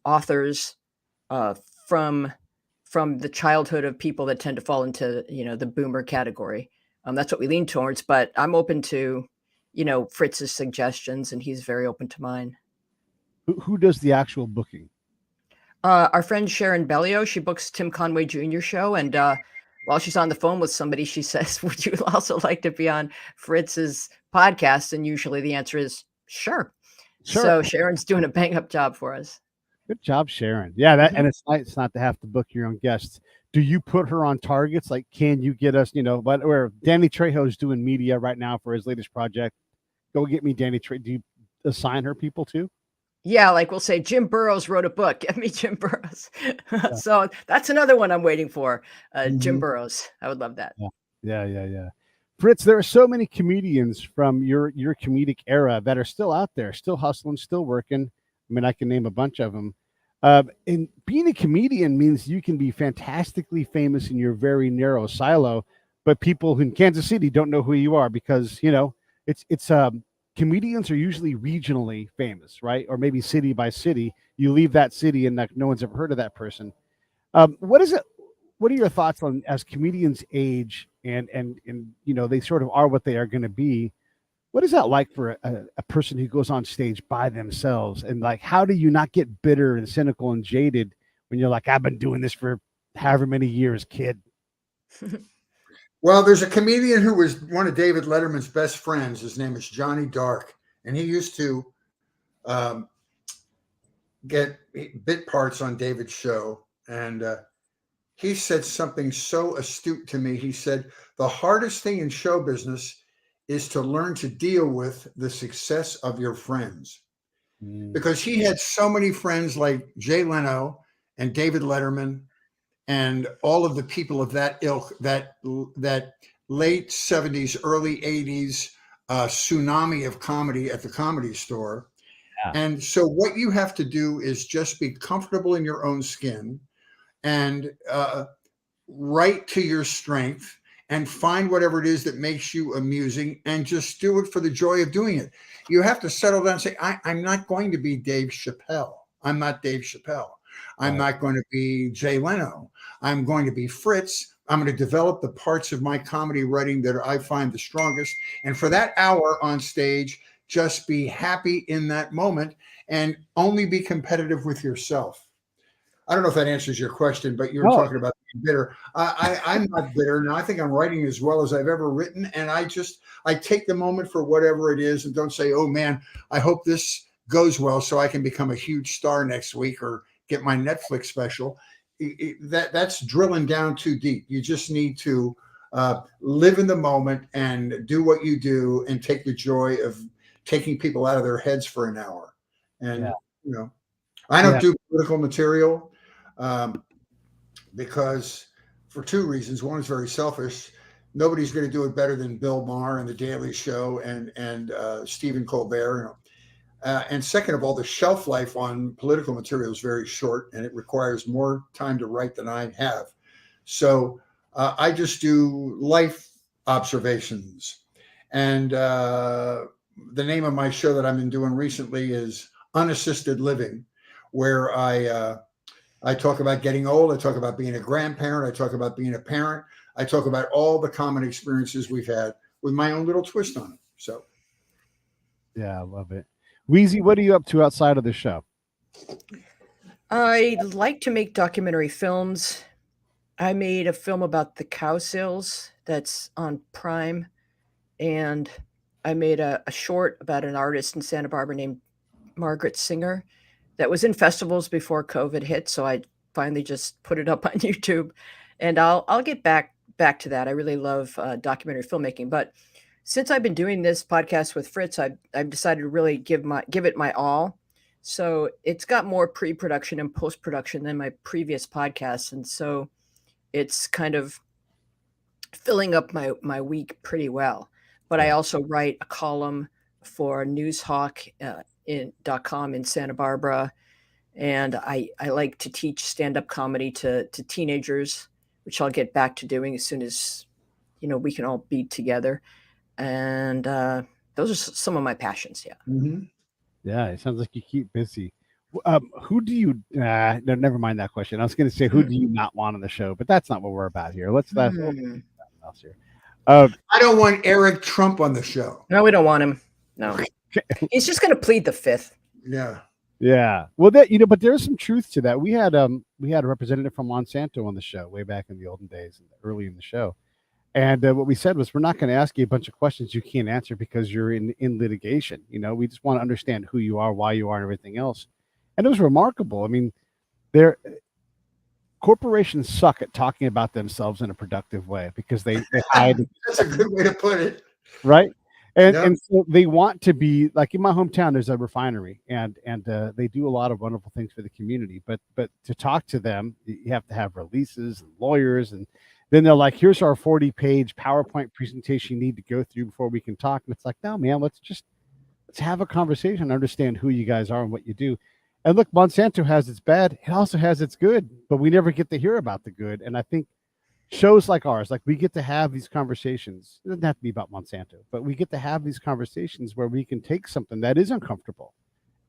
authors from the childhood of people that tend to fall into, the boomer category, that's what we lean towards. But I'm open to, Fritz's suggestions, and he's very open to mine. Who does the actual booking? Our friend Sharon Bellio, she books Tim Conway Jr. show. And while she's on the phone with somebody, she says, "Would you also like to be on Fritz's podcast?" And usually the answer is sure. So Sharon's doing a bang up job for us. Good job, Sharon. Yeah, and it's nice not to have to book your own guests. Do you put her on targets? Like, can you get us, where Danny Trejo's doing media right now for his latest project? Go get me Danny Trejo. Do you assign her people too? Yeah, like we'll say Jim Burrows wrote a book. Get me Jim Burrows. So that's another one I'm waiting for. Jim Burrows. I would love that. Yeah. Fritz, there are so many comedians from your comedic era that are still out there, still hustling, still working. I mean, I can name a bunch of them. And being a comedian means you can be fantastically famous in your very narrow silo, but people in Kansas City don't know who you are because, it's comedians are usually regionally famous, right? Or maybe city by city. You leave that city and no one's ever heard of that person. What are your thoughts on as comedians age and they sort of are what they are going to be? What is that like for a person who goes on stage by themselves? And like, how do you not get bitter and cynical and jaded when you're like, I've been doing this for however many years, kid? Well, there's a comedian who was one of David Letterman's best friends. His name is Johnny Dark. And he used to get bit parts on David's show, and he said something so astute to me. He said, the hardest thing in show business is to learn to deal with the success of your friends. Because he had so many friends like Jay Leno and David Letterman and all of the people of that ilk, that late 70s, early 80s tsunami of comedy at the Comedy Store. Yeah. And so what you have to do is just be comfortable in your own skin and write to your strength and find whatever it is that makes you amusing and just do it for the joy of doing it. You have to settle down and say, I'm not going to be Dave Chappelle. I'm not Dave Chappelle. I'm not going to be Jay Leno. I'm going to be Fritz. I'm going to develop the parts of my comedy writing that I find the strongest. And for that hour on stage, just be happy in that moment and only be competitive with yourself. I don't know if that answers your question, but you were talking about being bitter. I'm not bitter. Now I think I'm writing as well as I've ever written. And I take the moment for whatever it is and don't say, oh man, I hope this goes well so I can become a huge star next week or get my Netflix special. That's drilling down too deep. You just need to live in the moment and do what you do and take the joy of taking people out of their heads for an hour. And, I don't do political material because for two reasons. One is very selfish. Nobody's going to do it better than Bill Maher and The Daily Show and Stephen Colbert. And second of all, the shelf life on political material is very short and it requires more time to write than I have. So I just do life observations. And the name of my show that I've been doing recently is Unassisted Living, where I talk about getting old. I talk about being a grandparent. I talk about being a parent. I talk about all the common experiences we've had with my own little twist on it. So, yeah, I love it. Weezy, what are you up to outside of the show? I like to make documentary films. I made a film about the cow sales that's on Prime, and I made a short about an artist in Santa Barbara named Margaret Singer that was in festivals before COVID hit. So I finally just put it up on YouTube, and I'll get back to that. I really love documentary filmmaking, but since I've been doing this podcast with Fritz, I've decided to really give it my all. So it's got more pre-production and post-production than my previous podcasts, and so it's kind of filling up my week pretty well. But I also write a column for newshawk.com in Santa Barbara, and I like to teach stand-up comedy to teenagers, which I'll get back to doing as soon as we can all be together. And those are some of my passions. Yeah. Mm-hmm. Yeah, it sounds like you keep busy. Who do you? No, never mind that question. I was going to say, who do you not want on the show? But that's not what we're about here. Let's something else here. I don't want Eric Trump on the show. No, we don't want him. No, he's just going to plead the fifth. Yeah. Yeah. Well, but there's some truth to that. We had a representative from Monsanto on the show way back in the olden days, early in the show. And what we said was, we're not going to ask you a bunch of questions you can't answer because you're in litigation. We just want to understand who you are, why you are, and everything else. And it was remarkable. I mean, corporations suck at talking about themselves in a productive way because they hide. That's a good way to put it. Right. And so they want to be like, in my hometown, there's a refinery and they do a lot of wonderful things for the community. But to talk to them, you have to have releases and lawyers, and then they're like, here's our 40-page PowerPoint presentation you need to go through before we can talk. And it's like, no, man, let's have a conversation and understand who you guys are and what you do. And look, Monsanto has its bad. It also has its good, but we never get to hear about the good. And I think shows like ours, like we get to have these conversations. It doesn't have to be about Monsanto, but we get to have these conversations where we can take something that is uncomfortable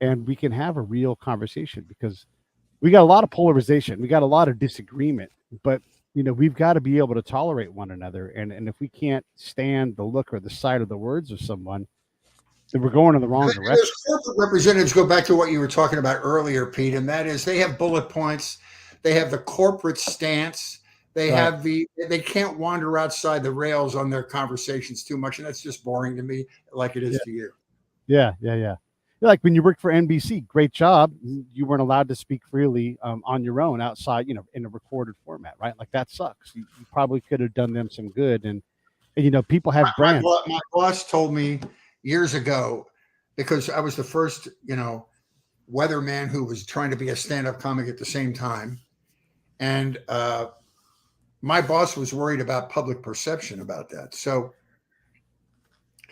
and we can have a real conversation, because we got a lot of polarization. We got a lot of disagreement, but we've got to be able to tolerate one another. And if we can't stand the look or the sight of the words of someone, then we're going in the wrong direction. Those corporate representatives go back to what you were talking about earlier, Pete, and that is they have bullet points. They have the corporate stance. They have they can't wander outside the rails on their conversations too much. And that's just boring to me, like it is to you. Yeah. Like when you worked for NBC, great job. You weren't allowed to speak freely on your own outside, in a recorded format, right? Like that sucks. You probably could have done them some good. And people have brands. My boss told me years ago, because I was the first, weatherman who was trying to be a stand-up comic at the same time. And my boss was worried about public perception about that. So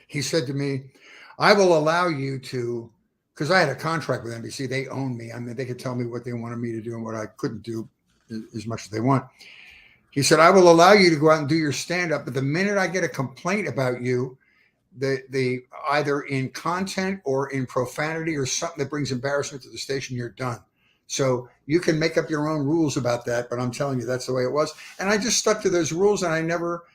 he said to me, I will allow you to, because I had a contract with NBC, they owned me. I mean, they could tell me what they wanted me to do and what I couldn't do as much as they want. He said, I will allow you to go out and do your stand-up, but the minute I get a complaint about you, the either in content or in profanity or something that brings embarrassment to the station, you're done. So you can make up your own rules about that, but I'm telling you, that's the way it was. And I just stuck to those rules, and I never,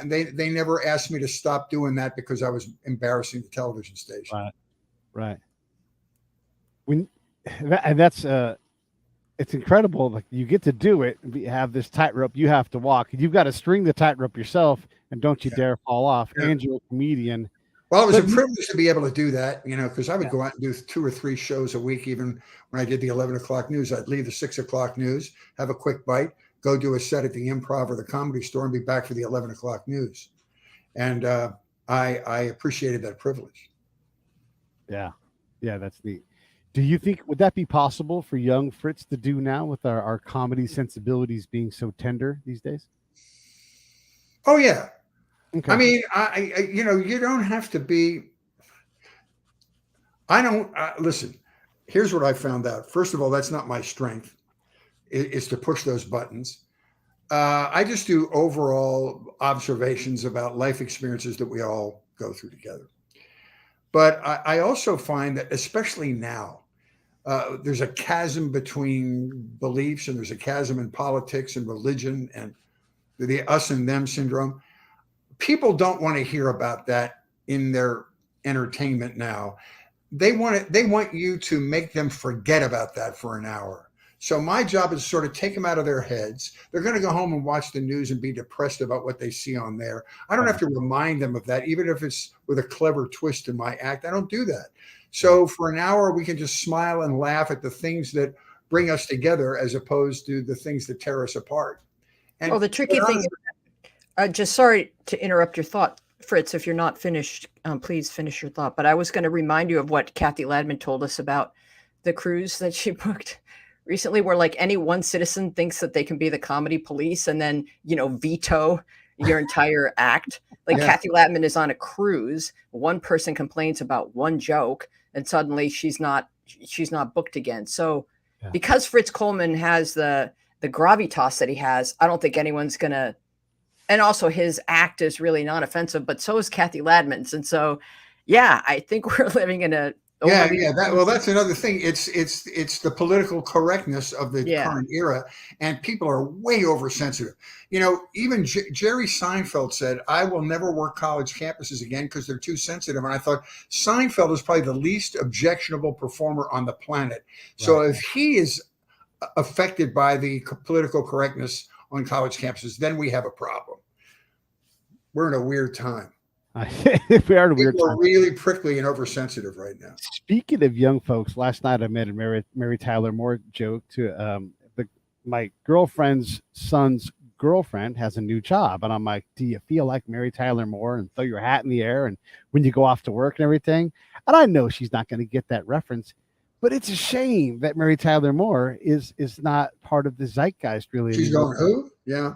they never asked me to stop doing that because I was embarrassing the television station. Right. That's it's incredible. Like you get to do it. You have this tightrope you have to walk. You've got to string the tightrope yourself, and don't you dare fall off. Yeah. And you're a comedian. Well, it was a privilege to be able to do that, because I would go out and do 2 or 3 shows a week. Even when I did the 11 o'clock news, I'd leave the 6 o'clock news, have a quick bite, go do a set at the Improv or the Comedy Store, and be back for the 11 o'clock news. And I appreciated that privilege. Yeah, that's neat. Do you think, would that be possible for young Fritz to do now with our comedy sensibilities being so tender these days? Oh, yeah. Okay. I mean, you don't have to be, listen, here's what I found out. First of all, that's not my strength, is to push those buttons. I just do overall observations about life experiences that we all go through together. But I also find that, especially now, there's a chasm between beliefs, and there's a chasm in politics and religion and the us and them syndrome. People don't want to hear about that in their entertainment now. They want you to make them forget about that for an hour. So my job is to sort of take them out of their heads. They're going to go home and watch the news and be depressed about what they see on there. I don't have to remind them of that, even if it's with a clever twist in my act. I don't do that. So for an hour, we can just smile and laugh at the things that bring us together as opposed to the things that tear us apart. And well, the tricky thing, just sorry to interrupt your thought, Fritz, if you're not finished, please finish your thought. But I was going to remind you of what Kathy Ladman told us about the cruise that she booked recently, where like any one citizen thinks that they can be the comedy police and then, veto your entire act. Like yeah. Kathy Ladman is on a cruise. One person complains about one joke and suddenly she's not booked again. So yeah. Because Fritz Coleman has the gravitas that he has, I don't think anyone's going to, and also his act is really non-offensive, but so is Kathy Ladman's. And so, yeah, I think we're living in a, that's another thing. It's the political correctness of the current era, and people are way oversensitive. Even Jerry Seinfeld said, "I will never work college campuses again because they're too sensitive." And I thought Seinfeld is probably the least objectionable performer on the planet. Right. So if he is affected by the political correctness on college campuses, then we have a problem. We're in a weird time. We're really prickly and oversensitive right now. Speaking of young folks, last night I made a Mary Tyler Moore joke to my girlfriend's son's girlfriend has a new job, and I'm like, do you feel like Mary Tyler Moore, and throw your hat in the air and when you go off to work and everything? And I know she's not going to get that reference, but it's a shame that Mary Tyler Moore is not part of the zeitgeist really. She's going who? Yeah,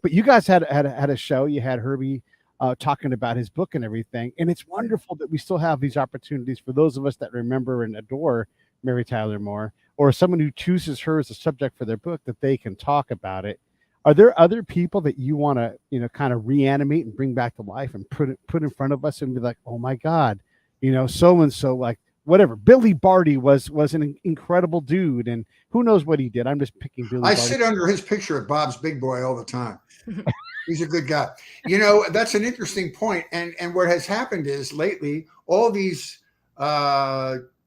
but you guys had a show. You had Herbie talking about his book and everything. And it's wonderful that we still have these opportunities for those of us that remember and adore Mary Tyler Moore, or someone who chooses her as a subject for their book, that they can talk about it. Are there other people that you want to, kind of reanimate and bring back to life and put in front of us and be like, oh my God, so-and-so, like whatever. Billy Barty was an incredible dude, and who knows what he did. I'm just picking Billy Barty. Sit under his picture at Bob's Big Boy all the time. He's a good guy. That's an interesting point. And what has happened is lately, all these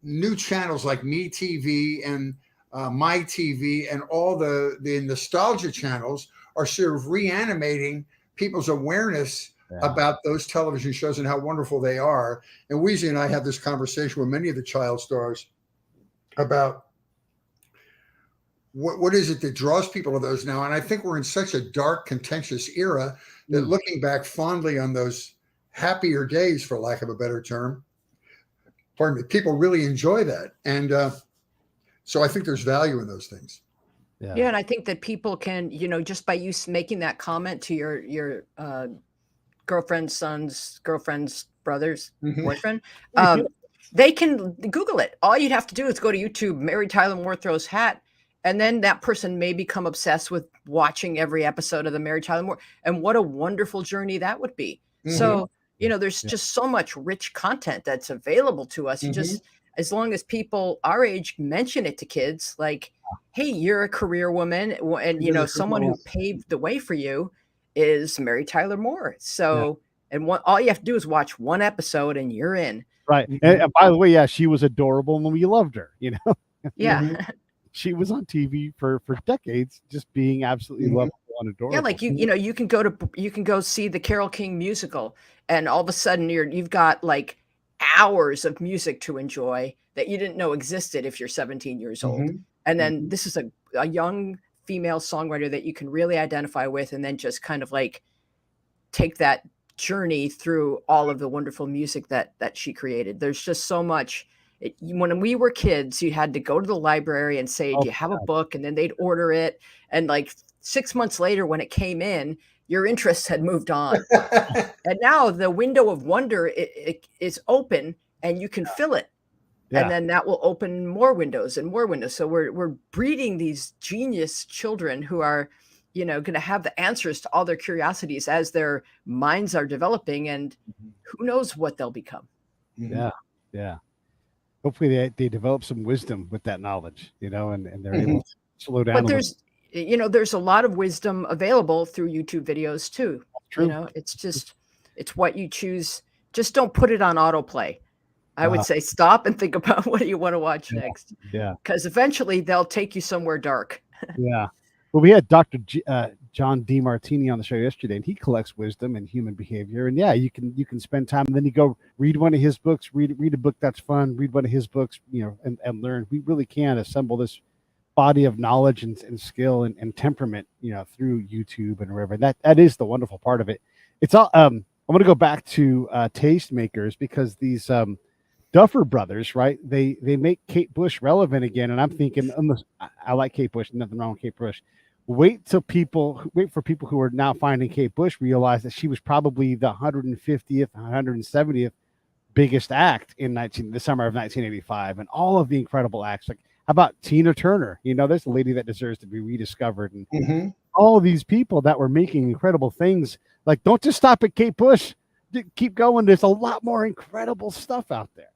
new channels like Me TV and My TV and all the nostalgia channels are sort of reanimating people's awareness about those television shows and how wonderful they are. And Weezy and I have this conversation with many of the child stars about what is it that draws people to those now. And I think we're in such a dark, contentious era that looking back fondly on those happier days, for lack of a better term, pardon me, people really enjoy that. And so I think there's value in those things. Yeah, and I think that people can, just by you making that comment to your girlfriend's son's girlfriend's brother's boyfriend, they can Google it. All you'd have to do is go to YouTube, Mary Tyler Moore Throws Hat, and then that person may become obsessed with watching every episode of the Mary Tyler Moore. And what a wonderful journey that would be. So, there's just so much rich content that's available to us. You just, as long as people our age mention it to kids, like, hey, you're a career woman, and someone who paved the way for you is Mary Tyler Moore. So, and all you have to do is watch one episode and you're in. Right. And by the way, she was adorable and we loved her, Yeah. She was on TV for decades, just being absolutely lovable and adorable. Yeah, like you can go see the Carole King musical, and all of a sudden you've got like hours of music to enjoy that you didn't know existed if you're 17 years old. And then this is a young female songwriter that you can really identify with, and then just kind of like take that journey through all of the wonderful music that she created. There's just so much. When we were kids, you had to go to the library and say, do you have a book? And then they'd order it. And like 6 months later, when it came in, your interests had moved on. And now the window of wonder it is open, and you can fill it. And then that will open more windows and more windows. So we're breeding these genius children who are, going to have the answers to all their curiosities as their minds are developing, and who knows what they'll become. Yeah. Hopefully they develop some wisdom with that knowledge, and they're able to slow down. But there's a lot of wisdom available through YouTube videos too. True. It's what you choose. Just don't put it on autoplay. I would say stop and think about what you want to watch next. Yeah. Because eventually they'll take you somewhere dark. Yeah. Well, we had Dr. John DeMartini on the show yesterday, and he collects wisdom and human behavior. And you can spend time, and then you go read one of his books, read a book that's fun, read one of his books, and learn. We really can assemble this body of knowledge and skill and temperament, through YouTube and wherever. That is the wonderful part of it. It's all. I want to go back to tastemakers, because these Duffer Brothers, right? They make Kate Bush relevant again, and I'm thinking, I like Kate Bush, nothing wrong with Kate Bush. Wait for people who are now finding Kate Bush realize that she was probably the 150th, 170th biggest act in the summer of 1985, and all of the incredible acts. Like, how about Tina Turner? There's a lady that deserves to be rediscovered, and all of these people that were making incredible things. Like, don't just stop at Kate Bush. Keep going. There's a lot more incredible stuff out there.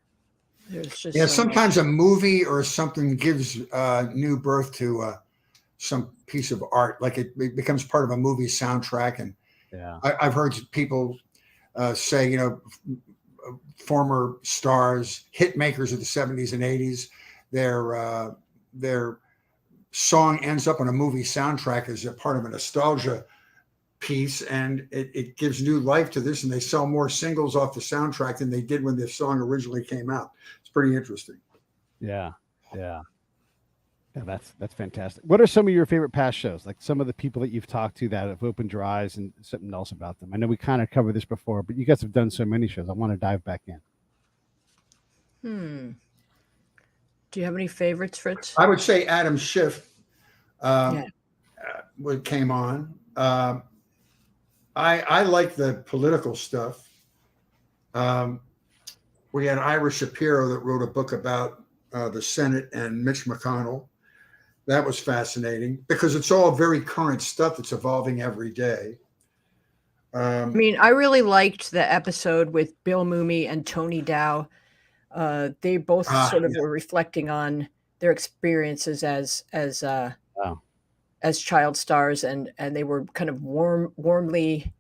There's just sometimes a movie or something gives new birth to some piece of art, like it becomes part of a movie soundtrack. And I've heard people say, former stars, hit makers of the 70s and 80s, their song ends up on a movie soundtrack as a part of a nostalgia piece, and it gives new life to this, and they sell more singles off the soundtrack than they did when the song originally came out. It's pretty interesting. Yeah, that's fantastic. What are some of your favorite past shows? Like some of the people that you've talked to that have opened your eyes, and something else about them. I know we kind of covered this before, but you guys have done so many shows. I want to dive back in. Do you have any favorites, Fritz? I would say Adam Schiff came on. I like the political stuff. We had Ira Shapiro that wrote a book about the Senate and Mitch McConnell. That was fascinating because it's all very current stuff that's evolving every day. I really liked the episode with Bill Mooney and Tony Dow. They both were reflecting on their experiences as child stars, and they were kind of warmly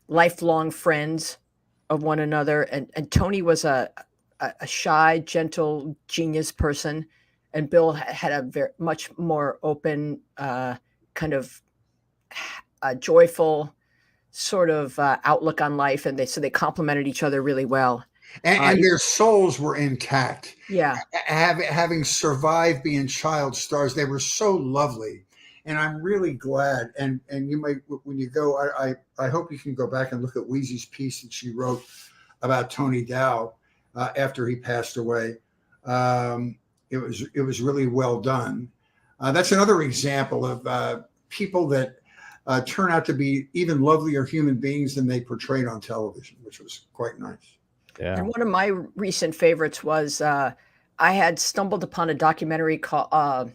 lifelong friends of one another. And Tony was a shy, gentle, genius person, and Bill had a very much more open, kind of joyful, sort of outlook on life, and they complemented each other really well. And their souls were intact. Yeah. Having survived being child stars, they were so lovely. And I'm really glad. And you might, when you go, I hope you can go back and look at Weezy's piece that she wrote about Tony Dow after he passed away. It was really well done. That's another example of people that turn out to be even lovelier human beings than they portrayed on television, which was quite nice. Yeah. And one of my recent favorites was I had stumbled upon a documentary called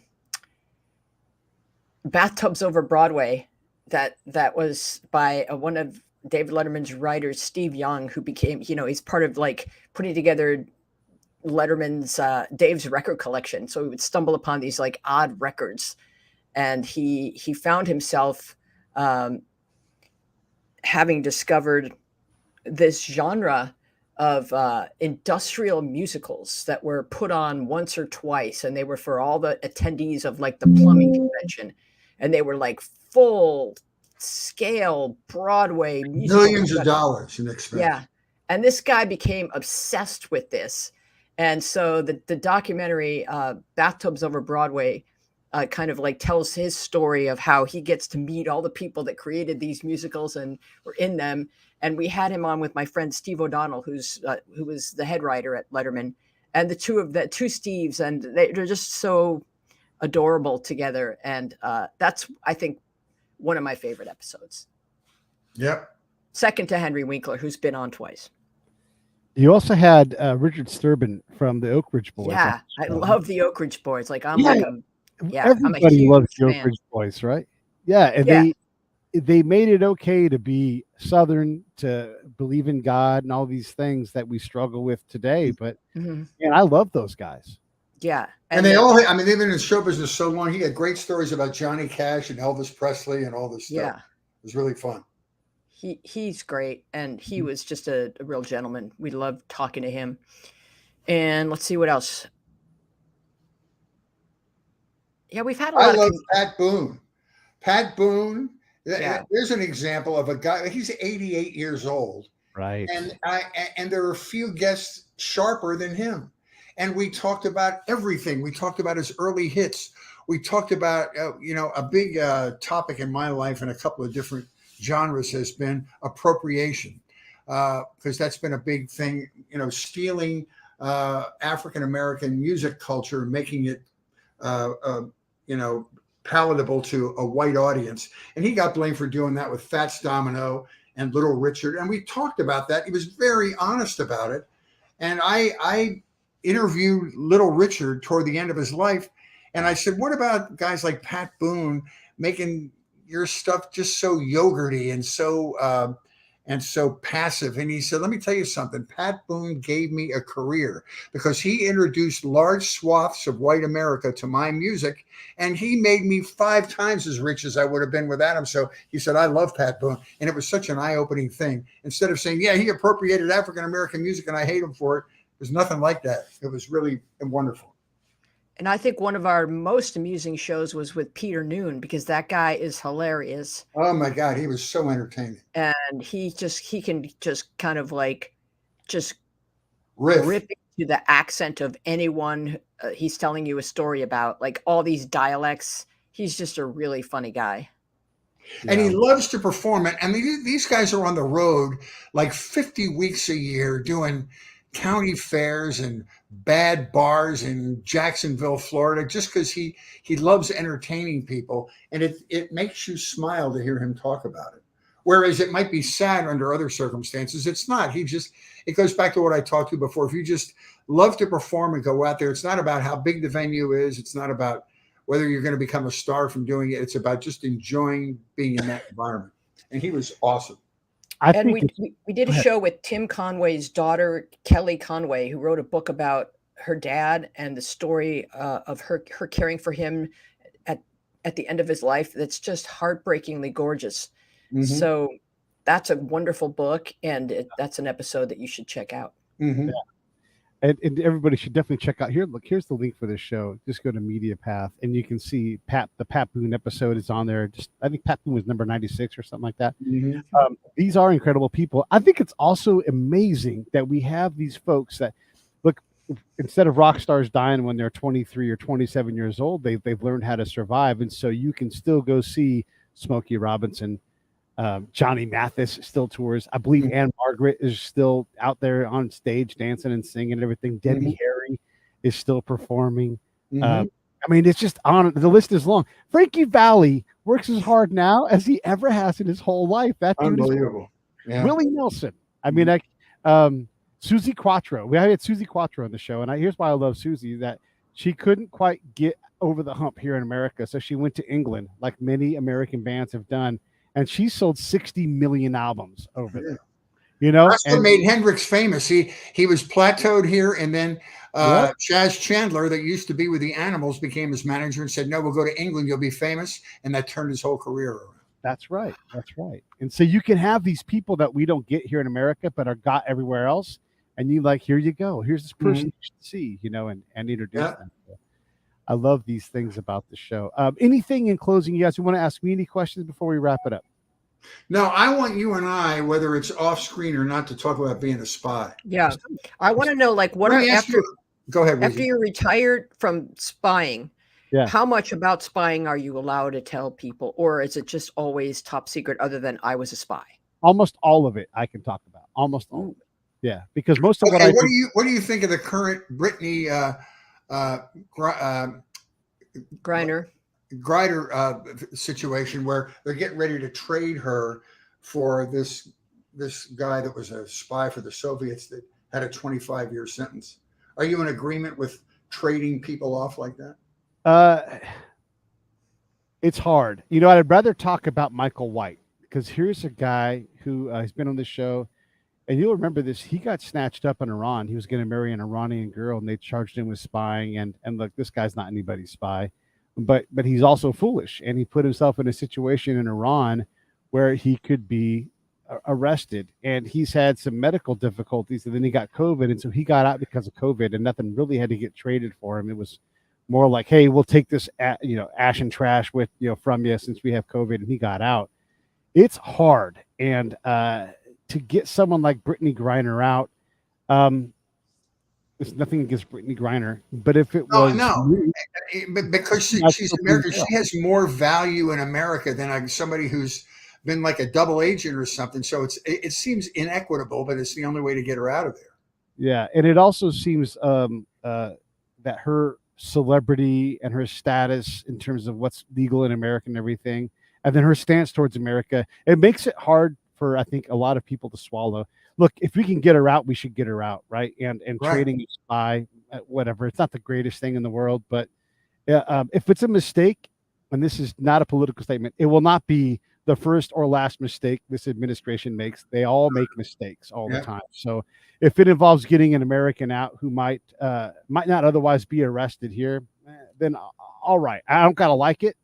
Bathtubs Over Broadway that was by one of David Letterman's writers, Steve Young, who became, he's part of like putting together Letterman's Dave's record collection. So he would stumble upon these like odd records, and he found himself having discovered this genre of industrial musicals that were put on once or twice, and they were for all the attendees of like the plumbing convention, and they were like full scale Broadway musicals. Millions of dollars in expense. Yeah. And this guy became obsessed with this. And so the documentary Bathtubs Over Broadway kind of like tells his story of how he gets to meet all the people that created these musicals and were in them. And we had him on with my friend Steve O'Donnell, who was the head writer at Letterman, and the two Steves, and they're just so adorable together. And that's, I think, one of my favorite episodes. Yep. Second to Henry Winkler, who's been on twice. You also had Richard Sturban from the Oak Ridge Boys. Yeah, I love the Oak Ridge Boys. Like everybody I'm a huge loves the fan. Oak Ridge Boys, right? Yeah, and they made it okay to be Southern, to believe in God, and all these things that we struggle with today. But man, I love those guys. Yeah, and they all, I mean, they've been in show business so long. He had great stories about Johnny Cash and Elvis Presley and all this stuff. Yeah, it was really fun. He's great, and he was just a real gentleman. We loved talking to him. And let's see what else. Yeah, we've had a lot. I love Pat Boone. Pat Boone. Yeah. There's an example of a guy. He's 88 years old, right? And there are a few guests sharper than him. And we talked about everything. We talked about his early hits. We talked about a big topic in my life and a couple of different genres has been appropriation, because that's been a big thing. Stealing African American music culture and making it palatable to a white audience. And he got blamed for doing that with Fats Domino and Little Richard. And we talked about that. He was very honest about it. And I interviewed Little Richard toward the end of his life. And I said, what about guys like Pat Boone making your stuff just so yogurty and so passive? And he said, let me tell you something. Pat Boone gave me a career because he introduced large swaths of white America to my music, and he made me 5 times as rich as I would have been without him. So he said, I love Pat Boone. And it was such an eye-opening thing. Instead of saying, yeah, he appropriated African American music and I hate him for it, there's nothing like that. It was really wonderful. And I think one of our most amusing shows was with Peter Noon, because that guy is hilarious. Oh my God, he was so entertaining. And he can just kind of like just rip into the accent of anyone he's telling you a story about, like all these dialects. He's just a really funny guy. And he loves to perform it. I mean, these guys are on the road like 50 weeks a year doing county fairs and bad bars in Jacksonville, Florida, just because he loves entertaining people. And it makes you smile to hear him talk about it. Whereas it might be sad under other circumstances. It's not. It goes back to what I talked to before. If you just love to perform and go out there, it's not about how big the venue is. It's not about whether you're going to become a star from doing it. It's about just enjoying being in that environment. And he was awesome. We did a show with Tim Conway's daughter, Kelly Conway, who wrote a book about her dad and the story of her caring for him at the end of his life. That's just heartbreakingly gorgeous. Mm-hmm. So that's a wonderful book, and that's an episode that you should check out. Mm-hmm. Yeah. And everybody should definitely check out here. Look, here's the link for this show. Just go to Media Path, and you can see the Pat Boone episode is on there. I think Pat Boone was number 96 or something like that. Mm-hmm. These are incredible people. I think it's also amazing that we have these folks that look. Instead of rock stars dying when they're 23 or 27 years old, they've learned how to survive, and so you can still go see Smokey Robinson. Johnny Mathis still tours. I believe Anne Margaret is still out there on stage dancing and singing and everything. Debbie Harry is still performing. I mean, it's just on. The list is long. Frankie Valli works as hard now as he ever has in his whole life. That dude Unbelievable. is Willie Nelson. I mean, Susie Quattro. We had Susie Quattro on the show, and here's why I love Susie, that she couldn't quite get over the hump here in America, so she went to England, like many American bands have done. And she sold 60 million albums over there. You know, that's what made Hendrix famous. He was plateaued here, and then Chaz Chandler, that used to be with the Animals, became his manager and said, "No, we'll go to England. You'll be famous," and that turned his whole career around. That's right. That's right. And so you can have these people that we don't get here in America, but are got everywhere else. And you like, here you go. Here's this person you should see, you know, and introduce them. I love these things about the show. Anything in closing, you guys want to ask me any questions before we wrap it up? No, I want you and I, whether it's off screen or not, to talk about being a spy. Yeah. I want to know, like, what are go ahead. After you're retired from spying, yeah, how much about spying are you allowed to tell people? Or is it just always top secret other than I was a spy? Almost all of it I can talk about. Almost all of it. Yeah. Because most of what do you think of the current Brittany Griner situation where they're getting ready to trade her for this guy that was a spy for the Soviets that had a 25-year sentence? Are you in agreement with trading people off like that? It's hard. You know, I'd rather talk about Michael White, because here's a guy who has been on the show, and you'll remember this. He got snatched up in Iran. He was going to marry an Iranian girl, and they charged him with spying. And look, this guy's not anybody's spy. But he's also foolish, and he put himself in a situation in Iran where he could be arrested, and he's had some medical difficulties, and then he got COVID, and so he got out because of COVID, and nothing really had to get traded for him. It was more like, hey, we'll take this ash and trash with from you since we have COVID, and he got out. It's hard, and to get someone like Brittany Griner out, it's nothing against Brittany Griner, but if it was but because she's American, she has more value in America than somebody who's been like a double agent or something. So it seems inequitable, but it's the only way to get her out of there. Yeah, and it also seems that her celebrity and her status in terms of what's legal in America and everything, and then her stance towards America, it makes it hard for, I think, a lot of people to swallow. Look, if we can get her out, we should get her out, right? And trading a spy, whatever. It's not the greatest thing in the world, but if it's a mistake, and this is not a political statement, it will not be the first or last mistake this administration makes. They all make mistakes all the time. So if it involves getting an American out who might not otherwise be arrested here, then all right. I don't gotta like it,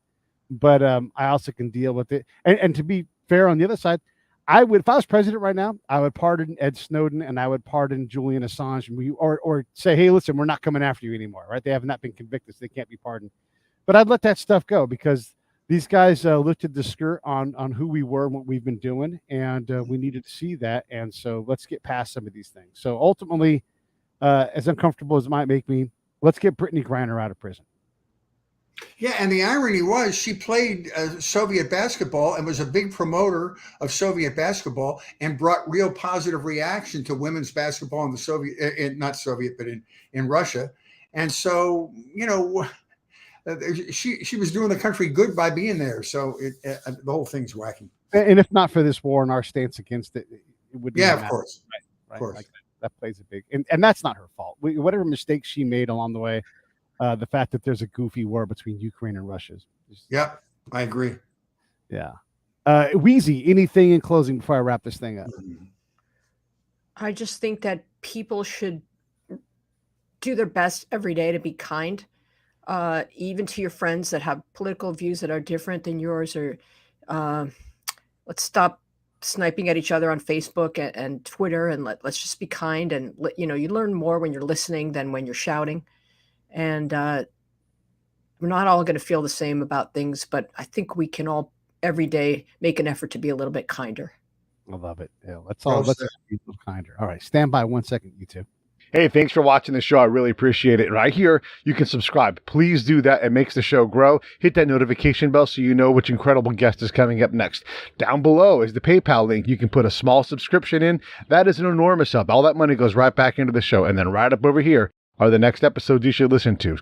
but I also can deal with it. And to be fair, on the other side, I would, if I was president right now, I would pardon Ed Snowden and I would pardon Julian Assange, or say, hey, listen, we're not coming after you anymore, right? They have not been convicted, so they can't be pardoned. But I'd let that stuff go, because these guys lifted the skirt on who we were and what we've been doing, and we needed to see that. And so let's get past some of these things. So ultimately, as uncomfortable as it might make me, let's get Brittany Griner out of prison. Yeah, and the irony was she played Soviet basketball and was a big promoter of Soviet basketball and brought real positive reaction to women's basketball in the Soviet, not Soviet, but in Russia. And so, she was doing the country good by being there. So the whole thing's wacky. And if not for this war and our stance against it, it would. Yeah, of course. Right? Of course. Like that plays a big, and that's not her fault. Whatever mistakes she made along the way. The fact that there's a goofy war between Ukraine and Russia. Yeah, I agree. Yeah. Weezy, anything in closing before I wrap this thing up? I just think that people should do their best every day to be kind, even to your friends that have political views that are different than yours, or let's stop sniping at each other on Facebook and Twitter, and let's just be kind. And you learn more when you're listening than when you're shouting. And we're not all going to feel the same about things, but I think we can all every day make an effort to be a little bit kinder. I love it. Yeah, let's be a little kinder. All right, stand by 1 second, you two. Hey, thanks for watching the show. I really appreciate it. Right here, you can subscribe. Please do that. It makes the show grow. Hit that notification bell so you know which incredible guest is coming up next. Down below is the PayPal link. You can put a small subscription in. That is an enormous help. All that money goes right back into the show. And then right up over here are the next episodes you should listen to.